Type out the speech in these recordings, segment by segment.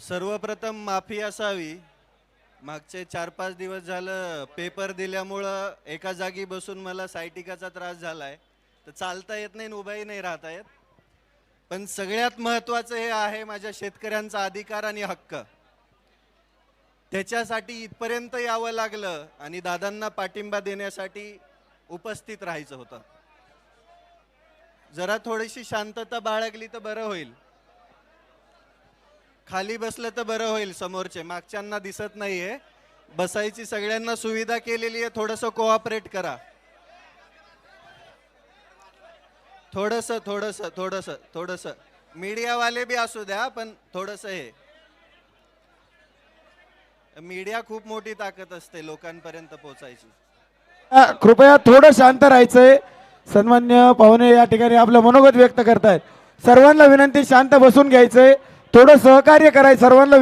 सर्वप्रथम माफी असावी. मागचे 4-5 दिवस झालं पेपर दिल्यामुळं एका जागी बसून मला सायटिकाचा त्रास झालाय. तर चालता येत नाही, उभाही नाही राहता येत. पण सगळ्यात महत्त्वाचं हे आहे माझ्या शेतकऱ्यांचा अधिकार आणि हक्क. त्याच्यासाठी इथपर्यंत यावं लागलं आणि दादांना पाठिंबा देण्यासाठी उपस्थित राहायचं होतं. जरा थोडीशी शांतता बाळगली तर बरं होईल. खाली बसलं तर बरं होईल. समोरचे मागच्यांना दिसत नाहीये. बसायची सगळ्यांना सुविधा केलेली आहे. थोडंसं कोऑपरेट करा. थोडंसं मीडियावाले बी असू द्या, पण थोडंसं हे मीडिया खूप मोठी ताकद असते लोकांपर्यंत पोहोचायची. कृपया थोडं शांत राहायचंय. सन्मान्य पाहुणे या ठिकाणी आपलं मनोगत व्यक्त करतायत. सर्वांना विनंती शांत बसून घ्यायचंय. थोडं सहकार्य करायचं. सर्वांना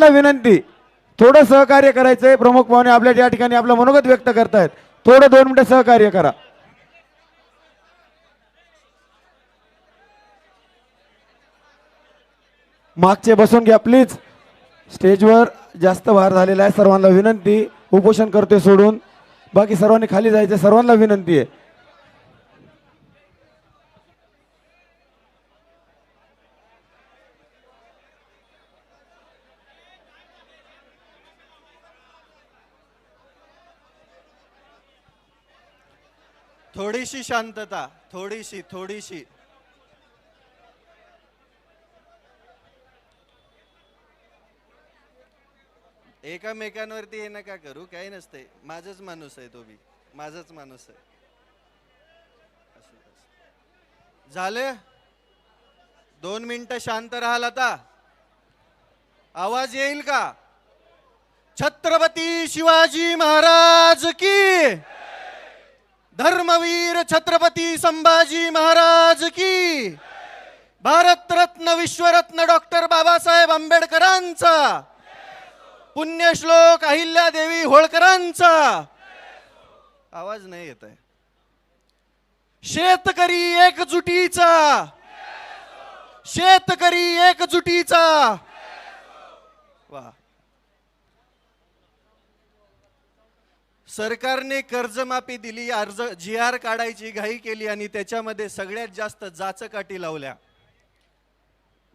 विनंती थोडं सहकार्य करायचंय. प्रमुख पाहुणे आपल्या या ठिकाणी आपलं मनोगत व्यक्त करतायत. थोडं 2 मिनिटं सहकार्य करा. मागचे बसून घ्या प्लीज. स्टेजवर जास्त भार झालेला आहे. सर्वांना विनंती. उपोषण करते सोडून बाकी सर्वांनी खाली जायचं. सर्वांना विनंती आहे. थोडीशी शांतता. थोडीशी एकामेकांवरती हे नका करू. काही नसते. माझाच माणूस आहे. तो बी माझाच माणूस आहे. झाले 2 मिनिटं शांत राहाल. आता आवाज येईल का? छत्रपती शिवाजी महाराज की, धर्मवीर छत्रपती संभाजी महाराज की, भारतरत्न विश्वरत्न डॉक्टर बाबासाहेब आंबेडकरांचा, पुण्यश्लोक अहिल्यादेवी होळकरांचा. आवाज नाही येत आहे. शेतकरी एकजुटीचा. वा. सरकारने कर्जमाफी दिली. अर्ज GR काढायची घाई केली आणि त्याच्यामध्ये सगळ्यात जास्त जाचकाठी लावल्या.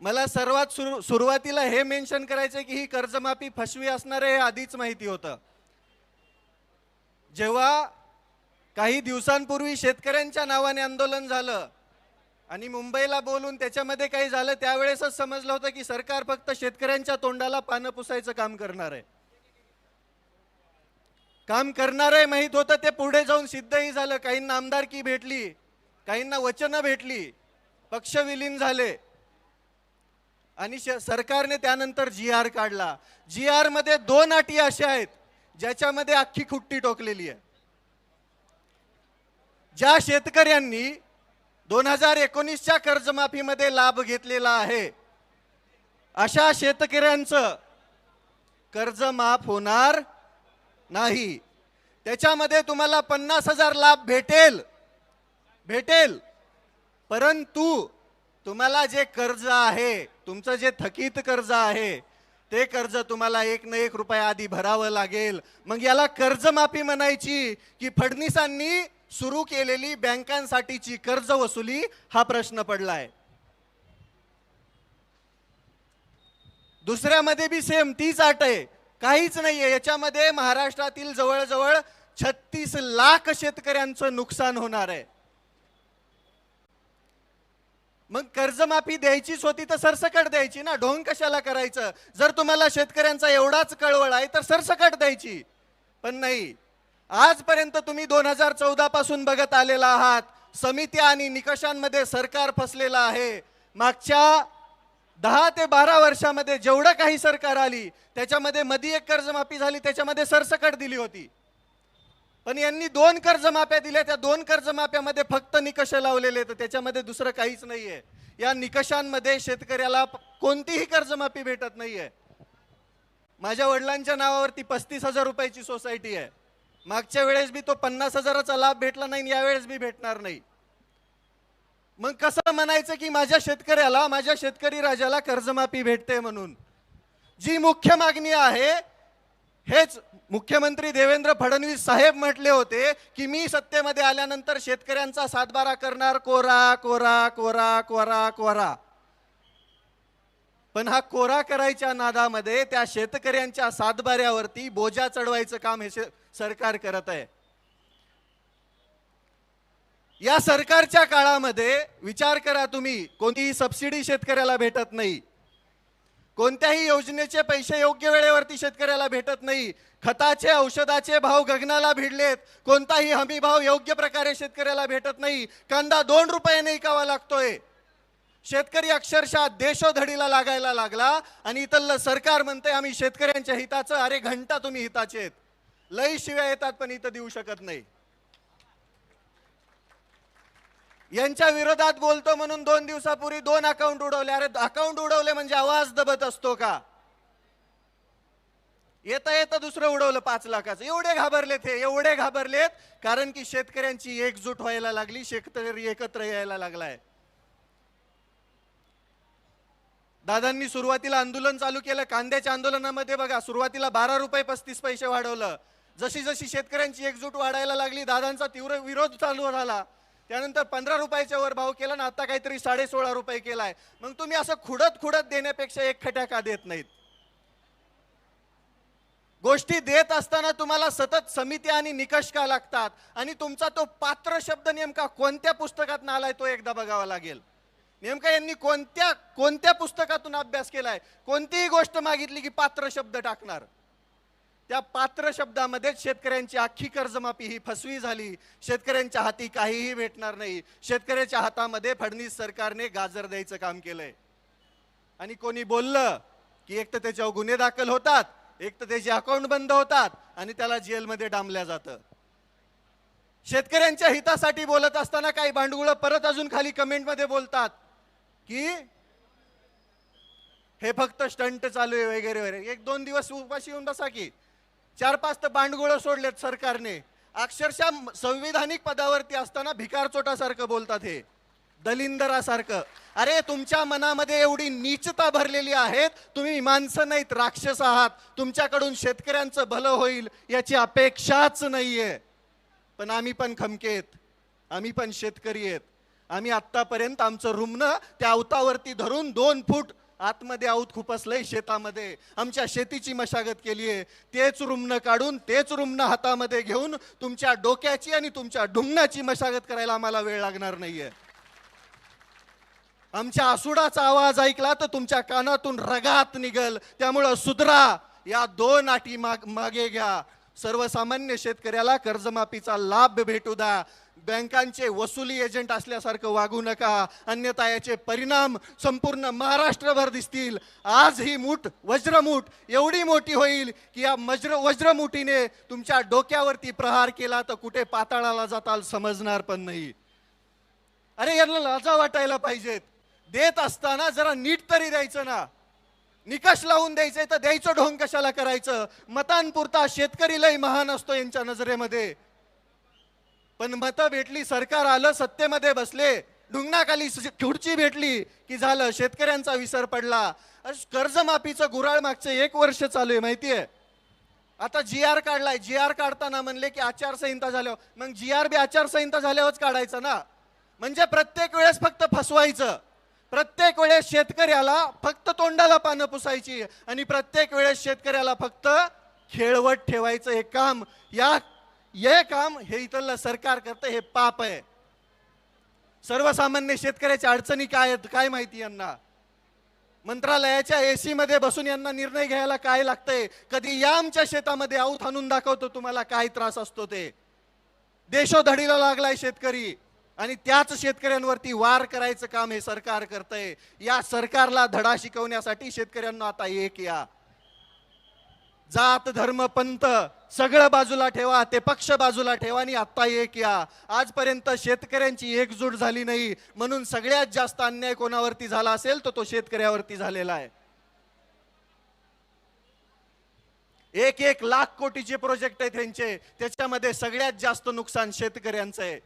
मला सर्वात सुरुवातीला हे मेन्शन करायचं की ही कर्जमाफी फसवी असणार आहे हे आधीच माहिती होतं. जेव्हा काही दिवसांपूर्वी शेतकऱ्यांच्या नावाने आंदोलन झालं आणि मुंबईला बोलून त्याच्यामध्ये काही झालं, त्यावेळेसच समजलं होतं की सरकार फक्त शेतकऱ्यांच्या तोंडाला पानं पुसायचं काम करणार आहे. माहित होतं. ते पुढे जाऊन सिद्धही झालं. काहींना आमदारकी भेटली, काहींना वचनं भेटली, पक्ष विलीन झाले आणि सरकारने त्यानंतर GR काढला. GR मध्ये 2 अटी अशा आहेत ज्याच्यामध्ये अख्खी खुट्टी टोकलेली आहे. ज्या शेतकऱ्यांनी 2019च्या कर्जमाफीमध्ये लाभ घेतलेला आहे अशा शेतकऱ्यांचं कर्ज माफ होणार नाही. त्याच्यामध्ये तुम्हाला 50,000 लाभ भेटेल, परंतु तुम्हाला जे कर्ज आहे, तुमचं जे थकीत कर्ज आहे, ते कर्ज तुम्हाला 1 ना 1 रुपया आधी भरावं लागेल. मग याला कर्जमाफी म्हणायची की फडणवीसांनी सुरू केलेली बँकांसाठीची कर्ज वसुली, हा प्रश्न पडलाय. दुसऱ्यामध्ये बी सेम तीच अट आहे. काहीच नाहीये याच्यामध्ये. महाराष्ट्रातील जवळजवळ 36 लाख शेतकऱ्यांचं नुकसान होणार आहे. मग कर्जमाफी द्यायचीच होती तर सरसकट द्यायची ना. ढोंग कशाला करायचं? जर तुम्हाला शेतकऱ्यांचा एवढाच कळवळ आहे तर सरसकट द्यायची. पण नाही. आजपर्यंत तुम्ही 2014 पासून बघत आलेला आहात. समित्या आणि निकषांमध्ये सरकार फसलेलं आहे. मागच्या 10 ते 12 वर्षामध्ये जेवढं काही सरकार आली त्याच्यामध्ये मध्ये एक कर्जमाफी झाली, त्याच्यामध्ये सरसकट दिली होती. पण यांनी 2 कर्जमाफ्या दिल्या. त्या 2 कर्जमाफ्यामध्ये फक्त निकष लावलेले, तर त्याच्यामध्ये दुसरं काहीच नाहीये. या निकषांमध्ये शेतकऱ्याला कोणतीही कर्जमाफी भेटत नाहीये. माझ्या वडिलांच्या नावावरती 35,000 रुपयाची सोसायटी आहे. मागच्या वेळेस बी तो 50,000चा लाभ भेटला नाही, यावेळेस बी भेटणार नाही. मग कसं म्हणायचं की माझ्या शेतकऱ्याला, माझ्या शेतकरी राजाला कर्जमाफी भेटते म्हणून? जी मुख्य मागणी आहे, हेच मुख्यमंत्री देवेंद्र फडणवीस साहेब म्हटले होते की मी सत्तेमध्ये आल्यानंतर शेतकऱ्यांचा सातबारा करणार, कोरा कोरा कोरा कोरा कोरा. पण हा कोरा करायच्या नादामध्ये त्या शेतकऱ्यांच्या सातबाऱ्यावरती बोजा चढवायचं काम हे सरकार करत आहे. या सरकारच्या काळामध्ये विचार करा तुम्ही, कोणतीही सबसिडी शेतकऱ्याला भेटत नाही, कोणत्याही योजनेचे पैसे योग्य वेळेवरती शेतकऱ्याला भेटत नाही, खताचे औषधाचे भाव गगनाला भिडलेत, कोणताही हमी भाव योग्य प्रकारे शेतकऱ्याला भेटत नाही, कांदा 2 रुपयाने विकावा लागतोय. शेतकरी अक्षरशः देशोधडीला लागायला लागला आणि इथलं सरकार म्हणते आम्ही शेतकऱ्यांच्या हिताचं. अरे घंटा तुम्ही हिताचे आहेत, लई शिव्या येतात पण इथं देऊ शकत नाही. यांच्या विरोधात बोलतो म्हणून 2 दिवसापूर्वी 2 अकाउंट उडवले. अरे अकाउंट उडवले म्हणजे आवाज दबत असतो का? येता येता दुसरं उडवलं 5 लाखाचं. एवढे घाबरलेत हे, एवढे घाबरलेत कारण की शेतकऱ्यांची एकजूट व्हायला लागली, शेतकरी एकत्र यायला लागलाय. दादांनी सुरुवातीला आंदोलन चालू केलं. कांद्याच्या आंदोलनामध्ये बघा, सुरुवातीला 12 रुपये 35 पैसे वाढवलं. जशी जशी शेतकऱ्यांची एकजूट वाढायला लागली, दादांचा तीव्र विरोध चालू झाला. त्यानंतर 15 रुपयाच्या वर भाव केला ना, आता काहीतरी 16.5 रुपये केलाय. मग तुम्ही असं खुडत खुडत देण्यापेक्षा एक खट्या का देत नाहीत? गोष्टी देत असताना तुम्हाला सतत समिती आणि निकष का लागतात? आणि तुमचा तो पात्र शब्द नेमका कोणत्या पुस्तकात आलाय तो एकदा बघावा लागेल. नेमका यांनी कोणत्या पुस्तकातून अभ्यास केलाय? कोणतीही गोष्ट मागितली की पात्र शब्द टाकणार. त्या पात्र शब्दामध्ये शेतकऱ्यांची अख्खी कर्जमाफी ही फसवी झाली. शेतकऱ्यांच्या हाती काहीही भेटणार नाही. शेतकऱ्याच्या हातामध्ये फडणवीस सरकारने गाजर द्यायचं काम केलंय. आणि कोणी बोललं की एक तर त्याच्यावर गुन्हे दाखल होतात, एक तर त्याचे अकाउंट बंद होतात आणि त्याला जेलमध्ये डांबल्या जातं. शेतकऱ्यांच्या हितासाठी बोलत असताना काही भांडुळं परत अजून खाली कमेंटमध्ये बोलतात की हे फक्त स्टंट चालू आहे वगैरे वगैरे. 1-2 दिवस उपाशी येऊन बसा की. 4-5 तर भांडगुळं सोडलेत सरकारने. अक्षरशः संविधानिक पदावरती असताना भिकार चोटासारखं बोलतात, हे दलिंदरासारखं. अरे तुमच्या मनामध्ये एवढी नीचता भरलेली आहे, तुम्ही माणसं नाहीत, राक्षस आहात. तुमच्याकडून शेतकऱ्यांचं भलं होईल याची अपेक्षाच नाहीये. पण आम्ही पण खमकेत, आम्ही पण शेतकरी आहेत. आम्ही आत्तापर्यंत आमचं रुमणं त्या अवतावरती धरून 2 फूट आतमध्ये आऊत खुपसलंय शेतामध्ये. आमच्या शेतीची मशागत केली आहे. तेच रुमणं काढून, तेच रुमणं हातामध्ये घेऊन तुमच्या डोक्याची आणि तुमच्या ढुंगणाची मशागत करायला आम्हाला वेळ लागणार नाहीये. आमच्या आसुडाचा आवाज ऐकला तर तुमच्या कानातून रगात निघल. त्यामुळं सुधरा, या 2 अटी मागे घ्या. सर्वसामान्य शेतकऱ्याला कर्जमाफीचा लाभ भेटू द्या. बँकांचे वसुली एजंट असल्यासारखं वागू नका, अन्यथा याचे परिणाम संपूर्ण महाराष्ट्रभर दिसतील. आज ही मूठ, वज्रमूठ एवढी मोठी होईल की या वज्रमुठीने तुमच्या डोक्यावरती प्रहार केला तर कुठे पाताळाला जाताल समजणार पण नाही. अरे यांना लाजा वाटायला पाहिजेत. देत असताना जरा नीट तरी द्यायचं ना. निकष लावून द्यायचंय तर द्यायचं ढोंग कशाला करायचं? मतांपुरता शेतकरी लय महान असतो यांच्या नजरेमध्ये. पण मतं भेटली, सरकार आलं, सत्तेमध्ये बसले, ढुंगणाखाली खुर्ची भेटली की झालं, शेतकऱ्यांचा विसर पडला. कर्जमाफीचं गुऱ्हाळ मागचं 1 वर्ष चालू आहे माहितीये. आता GR काढलाय. GR काढताना म्हणले की आचारसंहिता झाल्यावर. मग GR बी आचारसंहिता झाल्यावरच काढायचं ना. म्हणजे प्रत्येक वेळेस फक्त फसवायचं, प्रत्येक वेळेस शेतकऱ्याला फक्त तोंडाला पानं पुसायची आणि प्रत्येक वेळेस शेतकऱ्याला फक्त खेळवत ठेवायचं. हे काम हे इथलं सरकार करतं. हे पाप आहे. सर्वसामान्य शेतकऱ्याच्या अडचणी काय आहेत काय माहिती यांना? मंत्रालयाच्या AC मध्ये बसून यांना निर्णय घ्यायला काय लागतंय? कधी या आमच्या शेतामध्ये आऊत आणून दाखवतो तुम्हाला काय त्रास असतो ते. देशोधडीला लागलाय शेतकरी आणि त्याच शेतकऱ्यांवरती वार करायचं काम हे सरकार करतंय. या सरकारला धडा शिकवण्यासाठी शेतकऱ्यांना आता एक या. जात धर्म पंथ सगळं बाजूला ठेवा, ते पक्ष बाजूला ठेवा आणि आता एक या. आजपर्यंत शेतकऱ्यांची एकजूट झाली नाही म्हणून सगळ्यात जास्त अन्याय कोणावरती झाला असेल तर तो शेतकऱ्यावरती झालेला आहे. 1-1 लाख कोटीचे प्रोजेक्ट आहेत त्यांचे, त्याच्यामध्ये सगळ्यात जास्त नुकसान शेतकऱ्यांचं आहे.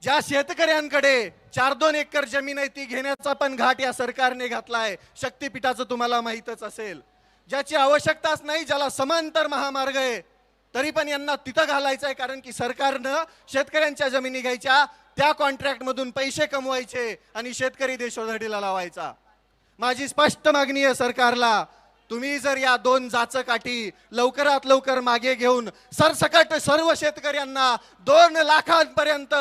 ज्या शेतकऱ्यांकडे 4-2 एकर जमीन आहे ती घेण्याचा पण घाट या सरकारने घातलाय. शक्तीपीठाचं तुम्हाला माहीतच असेल. ज्याची आवश्यकताच नाही, ज्याला समांतर महामार्ग आहे, तरी पण यांना तिथं घालायचं आहे, कारण की सरकारनं शेतकऱ्यांच्या जमिनी घ्यायच्या, त्या कॉन्ट्रॅक्ट मधून पैसे कमवायचे आणि शेतकरी देशोधडीला लावायचा. माझी स्पष्ट मागणी आहे सरकारला, तुम्ही जर या 2 जाचकाठी लवकरात लवकर मागे घेऊन सरसकट सर्व शेतकऱ्यांना 2 लाखांपर्यंत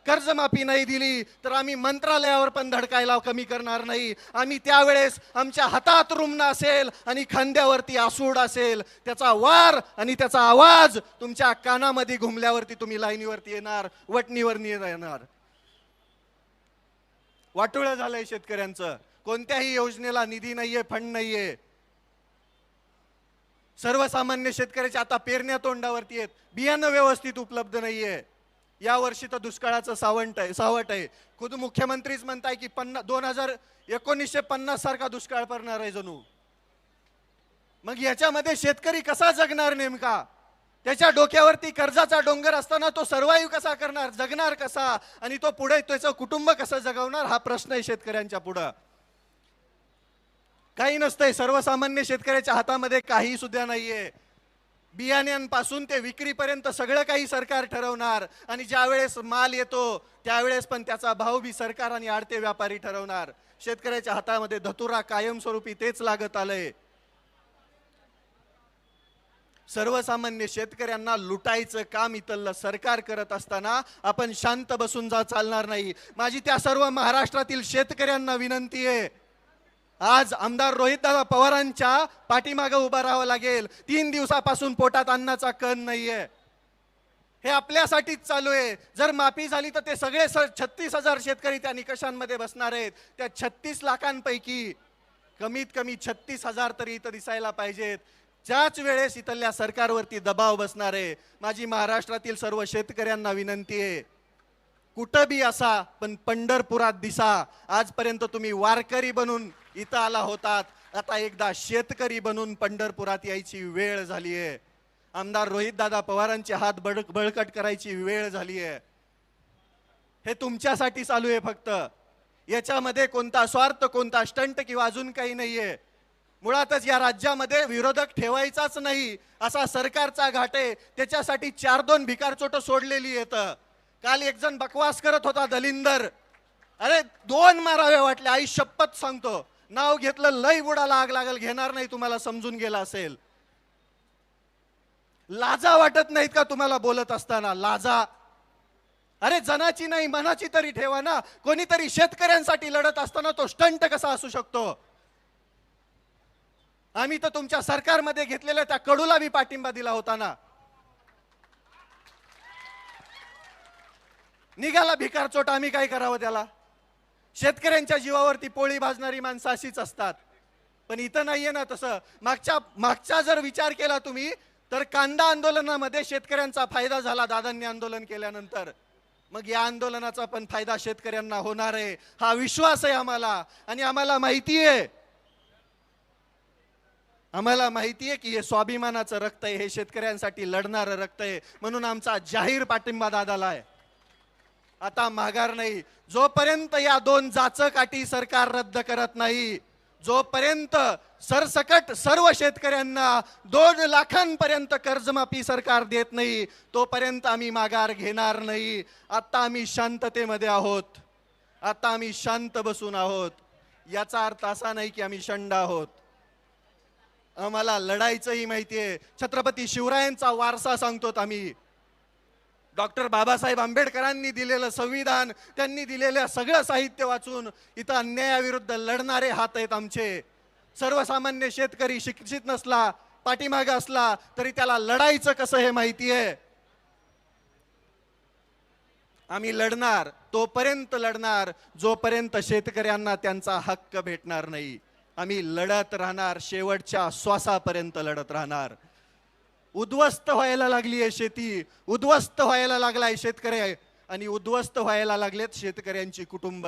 कर्जमाफी नाही दिली तर आम्ही मंत्रालयावर पण धडकायला कमी करणार नाही. आम्ही त्यावेळेस आमच्या हातात रुमणं असेल आणि खांद्यावरती आसूड असेल, त्याचा वार आणि त्याचा आवाज तुमच्या कानामध्ये घुमल्यावरती तुम्ही लाईनीवरती येणार, वटणीवर येणार. वाटोळं झालंय शेतकऱ्यांचं. कोणत्याही योजनेला निधी नाहीये, फंड नाहीये. सर्वसामान्य शेतकऱ्याच्या आता पेरण्या तोंडावरती आहेत, बियाणं व्यवस्थित उपलब्ध नाहीये. या वर्षी तर दुष्काळाचं सावट आहे. खुद मुख्यमंत्रीच म्हणताय की 1950 सारखा दुष्काळ पडणार आहे जणू. मग याच्यामध्ये शेतकरी कसा जगणार नेमका? त्याच्या डोक्यावरती कर्जाचा डोंगर असताना तो सर्वाईव्ह कसा करणार, जगणार कसा, आणि तो पुढे त्याचं कुटुंब कसं जगवणार, हा प्रश्न आहे शेतकऱ्यांच्या पुढं. काही नसतंय, सर्वसामान्य शेतकऱ्याच्या हातामध्ये काही सुद्धा नाहीये. बियाण्यांपासून ते विक्रीपर्यंत सगळं काही सरकार ठरवणार, आणि ज्या वेळेस माल येतो त्यावेळेस पण त्याचा भाव बी सरकार आणि आडते व्यापारी ठरवणार. शेतकऱ्याच्या हातामध्ये धतुरा कायमस्वरूपी तेच लागत आलंय. सर्वसामान्य शेतकऱ्यांना लुटायचं काम इथलं सरकार करत असताना आपण शांत बसून चालणार नाही. माझी त्या सर्व महाराष्ट्रातील शेतकऱ्यांना विनंती आहे, आज आमदार रोहितदादा पवारांच्या पाठीमागे उभा राहावं लागेल. 3 दिवसापासून पोटात अन्नाचा कण नाहीये. हे आपल्यासाठीच चालू आहे. जर माफी झाली तर ते सगळे 36,000 शेतकरी त्या निकषांमध्ये बसणार आहेत. त्या 36 लाखांपैकी कमीत कमी 36,000 तरी इथं दिसायला पाहिजेत. त्याच वेळेस इथल्या सरकारवरती दबाव बसणार आहे. माझी महाराष्ट्रातील सर्व शेतकऱ्यांना विनंती आहे, कुठं बी असा पण पंढरपुरात दिसा. आजपर्यंत तुम्ही वारकरी बनून इथं आला होतात, आता एकदा शेतकरी बनून पंढरपुरात यायची वेळ झाली आहे. आमदार रोहितदादा पवारांचे हात बळकट करायची वेळ झाली आहे. हे तुमच्यासाठी चालू आहे फक्त. याच्यामध्ये कोणता स्वार्थ, कोणता स्टंट किंवा अजून काही नाहीये. मुळातच या राज्यामध्ये विरोधक ठेवायचाच नाही असा सरकारचा घाट आहे. त्याच्यासाठी 4-2 भिकारचोट सोडलेली आहेत. काल एक जण बकवास करत होता, दलिंदर. अरे 2 मारावे वाटले, आई शपथ सांगतो. नाव घेतलं, लय बुडाला आग लागल, घेणार नाही, तुम्हाला समजून गेला असेल. लाजा वाटत नाहीत का तुम्हाला बोलत असताना? लाजा. अरे जनाची नाही मनाची तरी ठेवा ना. कोणीतरी शेतकऱ्यांसाठी लढत असताना तो स्टंट कसा असू शकतो? आम्ही तर तुमच्या सरकारमध्ये घेतलेल्या त्या कडूला बी पाठिंबा दिला होता ना. निघाला भिकारचोट, आम्ही काय करावं त्याला? शेतकऱ्यांच्या जीवावरती पोळी भाजणारी माणसं अशीच असतात. पण इथं नाहीये ना तसं. मागचा जर विचार केला तुम्ही तर कांदा आंदोलनामध्ये शेतकऱ्यांचा फायदा झाला दादांनी आंदोलन केल्यानंतर. मग या आंदोलनाचा पण फायदा शेतकऱ्यांना होणार आहे, हा विश्वास आहे आम्हाला. आणि आम्हाला माहिती आहे की हे स्वाभिमानाचं रक्त आहे, हे शेतकऱ्यांसाठी लढणारं रक्त आहे. म्हणून आमचा जाहीर पाठिंबा दादाला आहे. आता माघार नाही. जोपर्यंत या 2 जाचकाठी सरकार रद्द करत नाही, जोपर्यंत सरसकट सर्व शेतकऱ्यांना 2 लाखांपर्यंत कर्जमाफी सरकार देत नाही, तोपर्यंत आम्ही माघार घेणार नाही. आता आम्ही शांततेमध्ये आहोत, आता आम्ही शांत बसून आहोत. याचा अर्थ असा नाही की आम्ही शंड आहोत. आम्हाला लढायचंही माहिती आहे. छत्रपती शिवरायांचा वारसा सांगतोत आम्ही. डॉक्टर बाबासाहेब आंबेडकरांनी दिलेलं संविधान, त्यांनी दिलेलं सगळं साहित्य वाचून इथं अन्यायाविरुद्ध लढणारे हात आहेत आमचे. सर्वसामान्य शेतकरी शिक्षित नसला, पाठीमागे असला तरी त्याला लढायचं कसं हे माहिती आहे. आम्ही लढणार, तोपर्यंत लढणार जोपर्यंत शेतकऱ्यांना त्यांचा हक्क भेटणार नाही. आम्ही लढत राहणार, शेवटच्या श्वासापर्यंत लढत राहणार. उद्ध्वस्त व्हायला लागली आहे शेती, उद्ध्वस्त व्हायला लागलाय शेतकरी, आणि उद्ध्वस्त व्हायला लागलेत शेतकऱ्यांची कुटुंब.